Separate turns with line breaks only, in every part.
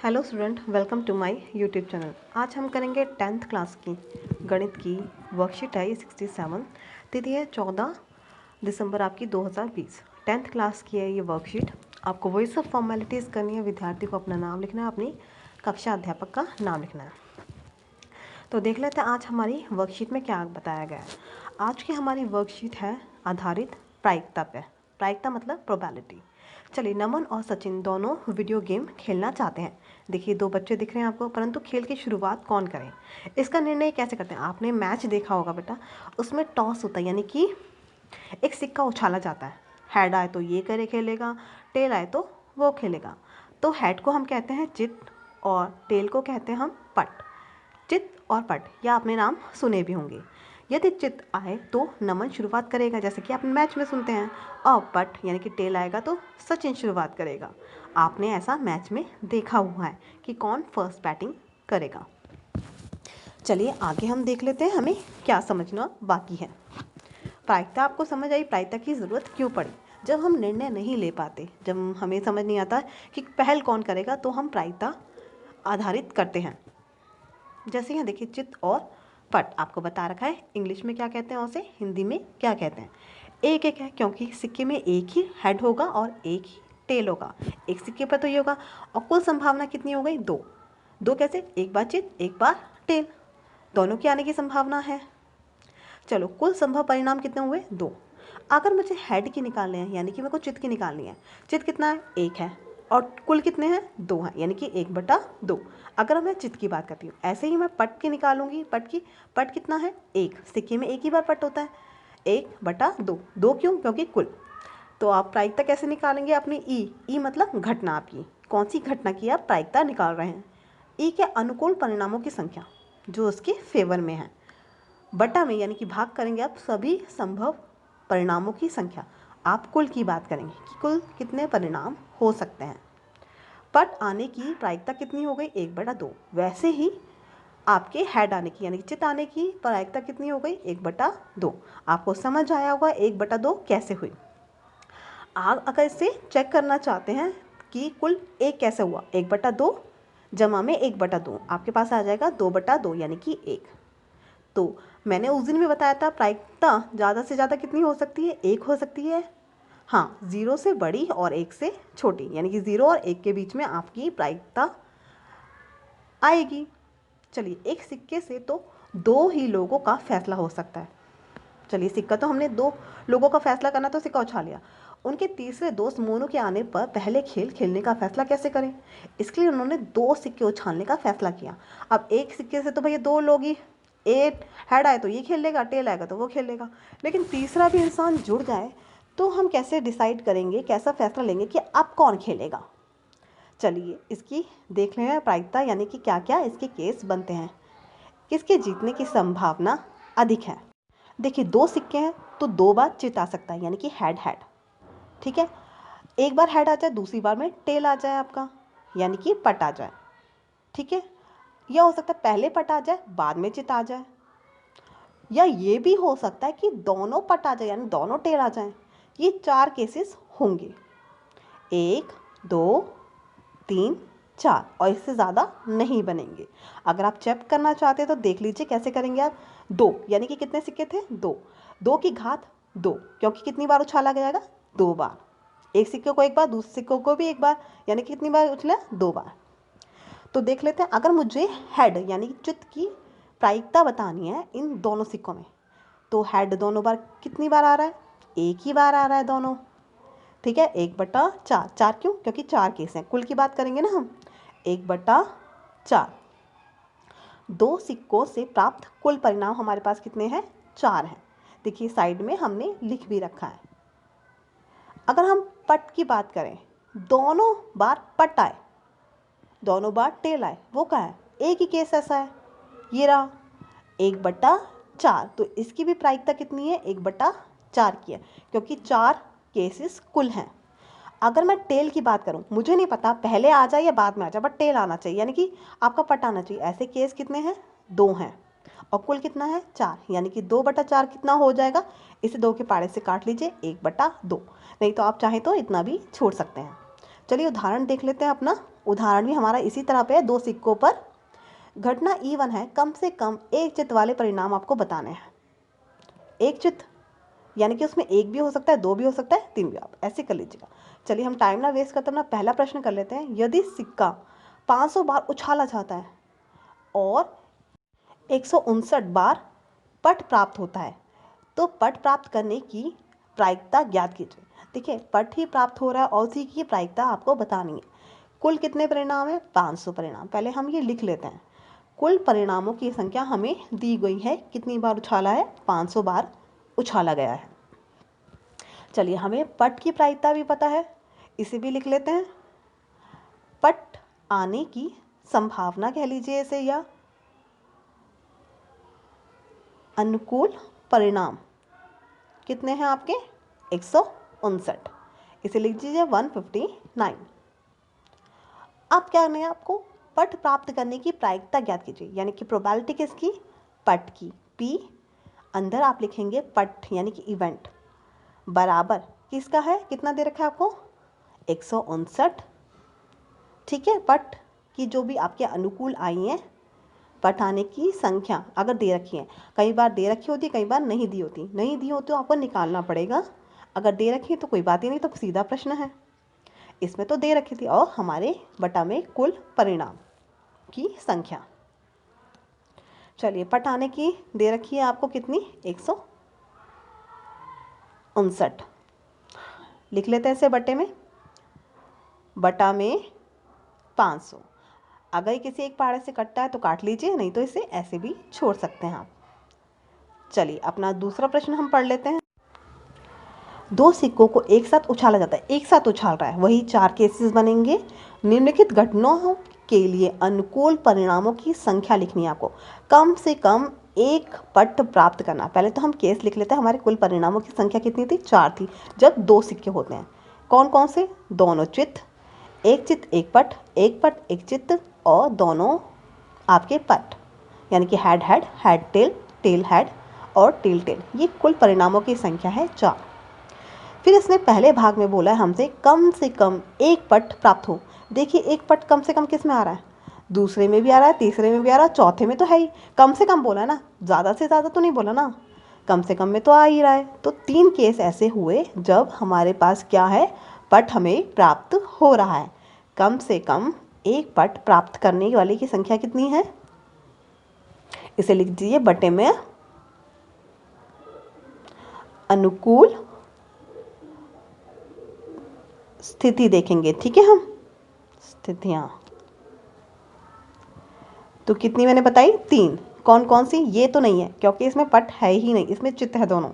Hello student, welcome to my YouTube channel. आज हम करेंगे 10th क्लास की गणित की वर्कशीट है 67। तिथि है 14 दिसंबर आपकी 2020। 10th क्लास की है ये वर्कशीट। आपको वही सब फॉर्मेलिटीज़ करनी है। विद्यार्थी को अपना नाम लिखना है, अपनी कक्षा अध्यापक का नाम लिखना है। तो देख लेते हैं आज हमारी वर्कशीट में क्या बताया गया है। आज की हमारी वर्कशीट है आधारित प्रायिकता पे। प्रायिकता मतलब प्रोबेबिलिटी। चलिए, नमन और सचिन दोनों वीडियो गेम खेलना चाहते हैं। देखिए, दो बच्चे दिख रहे हैं आपको, परंतु खेल की शुरुआत कौन करें, इसका निर्णय कैसे करते हैं। आपने मैच देखा होगा बेटा, उसमें टॉस होता है, यानी कि एक सिक्का उछाला जाता है। हेड आए तो ये करे खेलेगा, टेल आए तो वो खेलेगा। तो हेड को हम कहते हैं चित और टेल को कहते हैं हम पट। चित और पट, या आपने नाम सुने भी होंगे। यदि चित आए तो नमन शुरुआत करेगा, जैसे कि आप मैच में सुनते हैं, और पट यानी कि टेल आएगा तो सचिन शुरुआत करेगा। आपने ऐसा मैच में देखा हुआ है कि कौन फर्स्ट बैटिंग करेगा। चलिए आगे हम देख लेते हैं हमें क्या समझना बाकी है। प्रायिकता आपको समझ आई, प्रायिकता की ज़रूरत क्यों पड़ी। जब हम निर्णय नहीं ले पाते, जब हमें समझ नहीं आता कि पहल कौन करेगा, तो हम प्रायिकता आधारित करते हैं। जैसे यहाँ देखिए, चित और पट आपको बता रखा है। इंग्लिश में क्या कहते हैं उसे, हिंदी में क्या कहते हैं। एक एक है क्योंकि सिक्के में एक ही हेड होगा और एक ही टेल होगा। एक सिक्के पर तो ये होगा। और कुल संभावना कितनी हो गई, दो। दो कैसे, एक बार चित एक बार टेल, दोनों के आने की संभावना है। चलो, कुल संभव परिणाम कितने हुए, दो। अगर मुझे हेड की निकालने हैं, यानी कि मेरे को चित की निकालनी है। चित कितना है, एक है, और कुल कितने हैं, दो हैं, यानी कि 1/2। अगर मैं चित की बात करती हूँ, ऐसे ही मैं पट की निकालूंगी। पट कितना है, एक। सिक्के में एक ही बार पट होता है, 1/2। दो क्यों, क्योंकि कुल। तो आप प्रायिकता कैसे निकालेंगे अपनी ई मतलब घटना। आपकी कौन सी घटना की आप प्रायिकता निकाल रहे हैं। ई के अनुकूल परिणामों की संख्या जो उसके फेवर में है, बटा में यानी कि भाग करेंगे आप सभी संभव परिणामों की संख्या। आप कुल की बात करेंगे कि कुल कितने परिणाम हो सकते हैं। पट आने की प्रायिकता कितनी हो गई, 1/2। वैसे ही आपके हेड आने की यानी कि चित आने की प्रायिकता कितनी हो गई, 1/2। आपको समझ आया होगा 1/2 कैसे हुई। आप अगर इसे चेक करना चाहते हैं कि कुल एक कैसे हुआ, 1/2 जमा में 1/2, आपके पास आ जाएगा 2/2 यानी कि 1। तो मैंने उस दिन भी बताया था प्रायिकता ज़्यादा से ज़्यादा कितनी हो सकती है, एक हो सकती है। हाँ, 0 से बड़ी और 1 से छोटी, यानी कि 0 और 1 के बीच में आपकी प्रायिकता आएगी। चलिए, एक सिक्के से तो दो ही लोगों का फैसला हो सकता है। चलिए, सिक्का तो हमने दो लोगों का फैसला करना, तो सिक्का उछाल लिया। उनके तीसरे दोस्त मोनू के आने पर पहले खेल खेलने का फैसला कैसे करें, इसके लिए उन्होंने दो सिक्के उछालने का फैसला किया। अब एक सिक्के से तो भैया दो लोग ही, एक हेड आए तो ये खेल लेगा, टेल आएगा तो वो खेल लेगा। लेकिन तीसरा भी इंसान जुड़ जाए तो हम कैसे डिसाइड करेंगे, कैसा फैसला लेंगे कि अब कौन खेलेगा। चलिए, इसकी देख लें प्रायिकता, यानी कि क्या क्या इसके केस बनते हैं, किसके जीतने की संभावना अधिक है। देखिए, दो सिक्के हैं तो दो बार चित आ सकता है, यानी कि हेड हेड। ठीक है, एक बार हेड आ जाए, दूसरी बार में टेल आ जाए आपका, यानी कि पट आ जाए। ठीक है, यह हो सकता है पहले पट आ जाए बाद में चित आ जाए, या ये भी हो सकता है कि दोनों पट आ जाए, यानी दोनों टेल आ जाएं। ये 4 केसेस होंगे, 1 2 3 4, और इससे ज़्यादा नहीं बनेंगे। अगर आप चेक करना चाहते हैं तो देख लीजिए कैसे करेंगे आप। 2 यानी कि कितने सिक्के थे, 2। 2 की घात 2, क्योंकि कितनी बार उछाला जाएगा, 2 बार। एक सिक्के को एक बार, दूसरे सिक्के को भी एक बार, यानी कि कितनी बार उछला, 2 बार। तो देख लेते हैं, अगर मुझे हेड यानी कि चित की प्रायिकता बतानी है इन दोनों सिक्कों में, तो हेड दोनों बार कितनी बार आ रहा है, एक ही बार आ रहा है दोनों। ठीक है, 1/4। 4 क्यों, क्योंकि 4 केस हैं, कुल की बात करेंगे ना हम, 1/4। दो सिक्कों से प्राप्त कुल परिणाम हमारे पास कितने हैं, 4 हैं। देखिए, साइड में हमने लिख भी रखा है। अगर हम पट की बात करें, दोनों बार पट आए, दोनों बार टेल आए, वो क्या है, एक ही केस ऐसा है, ये रहा 1/4। तो इसकी भी प्रायिकता कितनी है, 1/4 की है, क्योंकि 4 केसेस कुल हैं। अगर मैं टेल की बात करूं, मुझे नहीं पता पहले आ जाए या बाद में आ जाए, बट टेल आना चाहिए, यानी कि आपका पट आना चाहिए। ऐसे केस कितने हैं, 2 हैं, और कुल कितना है, 4, यानी कि 2/4 कितना हो जाएगा, इसे 2 के पाड़े से काट लीजिए, 1/2। नहीं तो आप चाहें तो इतना भी छोड़ सकते हैं। चलिए, उदाहरण देख लेते हैं अपना उदाहरण भी हमारा इसी तरह पे है, 2 सिक्कों पर घटना E1 है, कम से कम एक चित्त वाले परिणाम आपको बताने हैं। एक चित्त यानी कि उसमें एक भी हो सकता है, 2 भी हो सकता है, 3 भी, आप ऐसे कर लीजिएगा। चलिए हम टाइम ना वेस्ट करते अपना पहला प्रश्न कर लेते हैं। यदि सिक्का 500 बार उछाला जाता है और 159 बार पट प्राप्त होता है तो पट प्राप्त करने की प्रायिकता ज्ञात कीजिए। देखिए पट ही प्राप्त हो रहा है और उसी की प्रायिकता आपको बतानी है। कुल कितने परिणाम है? 500 परिणाम। पहले हम ये लिख लेते हैं। कुल परिणामों की संख्या हमें दी गई है, कितनी बार उछाला है? 500 बार उछाला गया है। चलिए हमें पट की प्रायिकता भी पता है, इसे भी लिख लेते हैं। पट आने की संभावना कह लीजिए इसे, या अनुकूल परिणाम कितने हैं आपके? 159। इसे लिख दीजिए 159। अब क्या करना है आपको? पट प्राप्त करने की प्रायिकता ज्ञात कीजिए, यानी कि प्रोबेबिलिटी किसकी? पट की। P अंदर आप लिखेंगे पट यानी कि इवेंट बराबर किसका है? कितना दे रखा है आपको? 159। ठीक है, पट की जो भी आपके अनुकूल आई हैं, पट आने की संख्या अगर दे रखी है, कई बार दे रखी होती, कई बार नहीं दी होती। नहीं दी हो तो आपको निकालना पड़ेगा, अगर दे रखी है तो कोई बात ही नहीं, तो सीधा प्रश्न है। इसमें तो दे रखी थी, और हमारे बटा में कुल परिणाम की संख्या। चलिए पट आने की दे रखी है आपको कितनी? 159। लिख लेते हैं इसे बटे में, बटा में 500। अगर किसी एक पहाड़े से कटता है तो काट लीजिए, नहीं तो इसे ऐसे भी छोड़ सकते हैं आप। चलिए अपना दूसरा प्रश्न हम पढ़ लेते हैं। 2 सिक्कों को एक साथ उछाला जाता है, एक साथ उछाल रहा है, वही 4 केसेस बनेंगे। निम्नलिखित घटनाओं के लिए अनुकूल परिणामों की संख्या लिखनी है आपको। कम से कम एक पट प्राप्त करना। पहले तो हम केस लिख लेते हैं। हमारे कुल परिणामों की संख्या कितनी थी? 4 थी। जब 2 सिक्के होते हैं, कौन कौन से? दोनों चित्त, एक चित्त एक पट, एक पट एक चित्त, और दोनों आपके पट, यानी कि head head, head tail, tail head और टेल टेल। ये कुल परिणामों की संख्या है 4। फिर इसने पहले भाग में बोला है हमसे कम से कम एक पट प्राप्त हो। देखिए एक पट कम से कम किस में आ रहा है? दूसरे में भी आ रहा है, तीसरे में भी आ रहा है, चौथे में तो है ही। कम से कम बोला है ना, ज़्यादा से ज़्यादा तो नहीं बोला ना, कम से कम में तो आ ही रहा है। तो 3 केस ऐसे हुए जब हमारे पास क्या है? पट हमें प्राप्त हो रहा है। कम से कम एक पट प्राप्त करने वाले की संख्या कितनी है? इसे लिख दीजिए बटे में अनुकूल स्थिति देखेंगे। ठीक है, हम स्थितियां तो कितनी मैंने बताई? 3। कौन कौन सी? ये तो नहीं है क्योंकि इसमें पट है ही नहीं, इसमें चित्त है दोनों।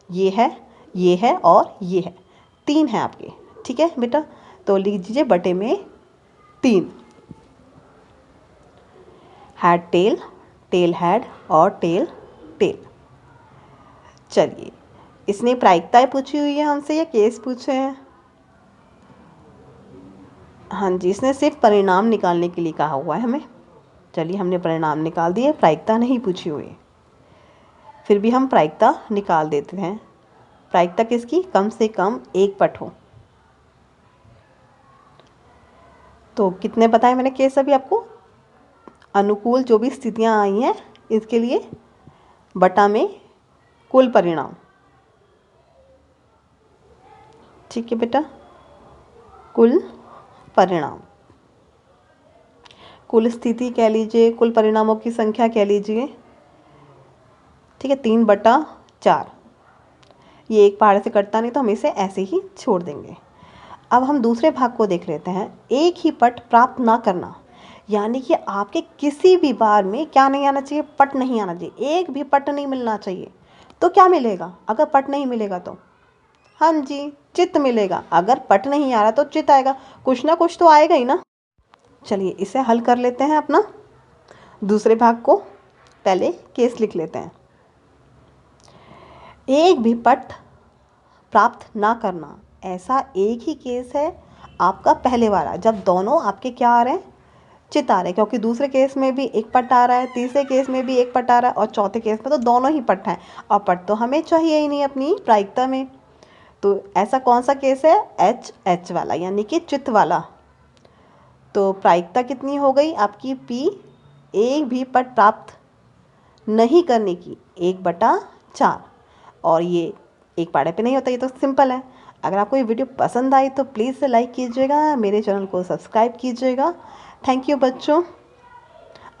ये है और ये है। 3 है आपके। ठीक है बेटा, तो लिख दीजिए बटे में 3। हेड टेल, टेल हेड और टेल टेल। चलिए इसने प्रायिकताएं पूछी हुई है हमसे या केस पूछे हैं? हाँ जी, इसने सिर्फ परिणाम निकालने के लिए कहा हुआ है हमें। चलिए हमने परिणाम निकाल दिए, प्रायिकता नहीं पूछी हुई। फिर भी हम प्रायिकता निकाल देते हैं। प्रायिकता किसकी? कम से कम एक पट हो। तो कितने बताए मैंने केस अभी आपको? अनुकूल जो भी स्थितियां आई हैं इसके लिए बटा में कुल परिणाम। ठीक है बेटा, कुल परिणाम, कुल स्थिति कह लीजिए, कुल परिणामों की संख्या कह लीजिए। ठीक है, 3/4। ये एक पहाड़ से कटता नहीं तो हम इसे ऐसे ही छोड़ देंगे। अब हम दूसरे भाग को देख लेते हैं। एक ही पट प्राप्त ना करना, यानी कि आपके किसी भी बार में क्या नहीं आना चाहिए? पट नहीं आना चाहिए, एक भी पट नहीं मिलना चाहिए। तो क्या मिलेगा अगर पट नहीं मिलेगा तो? हाँ जी, चित्त मिलेगा। अगर पट नहीं आ रहा तो चित्त आएगा, कुछ ना कुछ तो आएगा ही ना। चलिए इसे हल कर लेते हैं अपना दूसरे भाग को। पहले केस लिख लेते हैं। एक भी पट प्राप्त ना करना, ऐसा एक ही केस है आपका पहले वाला, जब दोनों आपके क्या आ रहे हैं? चित्त आ रहे हैं। क्योंकि दूसरे केस में भी एक पट आ रहा है, तीसरे केस में भी एक पट आ रहा है, और चौथे केस में तो दोनों ही पट हैं, और पट तो हमें चाहिए ही नहीं अपनी प्रायिकता में। तो ऐसा कौन सा केस है? एच वाला, यानी कि चित्त वाला। तो प्रायिकता कितनी हो गई आपकी P, एक भी पट प्राप्त नहीं करने की 1/4। और ये एक पाड़े पे नहीं होता, ये तो सिंपल है। अगर आपको ये वीडियो पसंद आई तो प्लीज़ से लाइक कीजिएगा, मेरे चैनल को सब्सक्राइब कीजिएगा। थैंक यू बच्चों।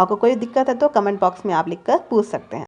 और कोई दिक्कत है तो कमेंट बॉक्स में आप लिखकर पूछ सकते हैं।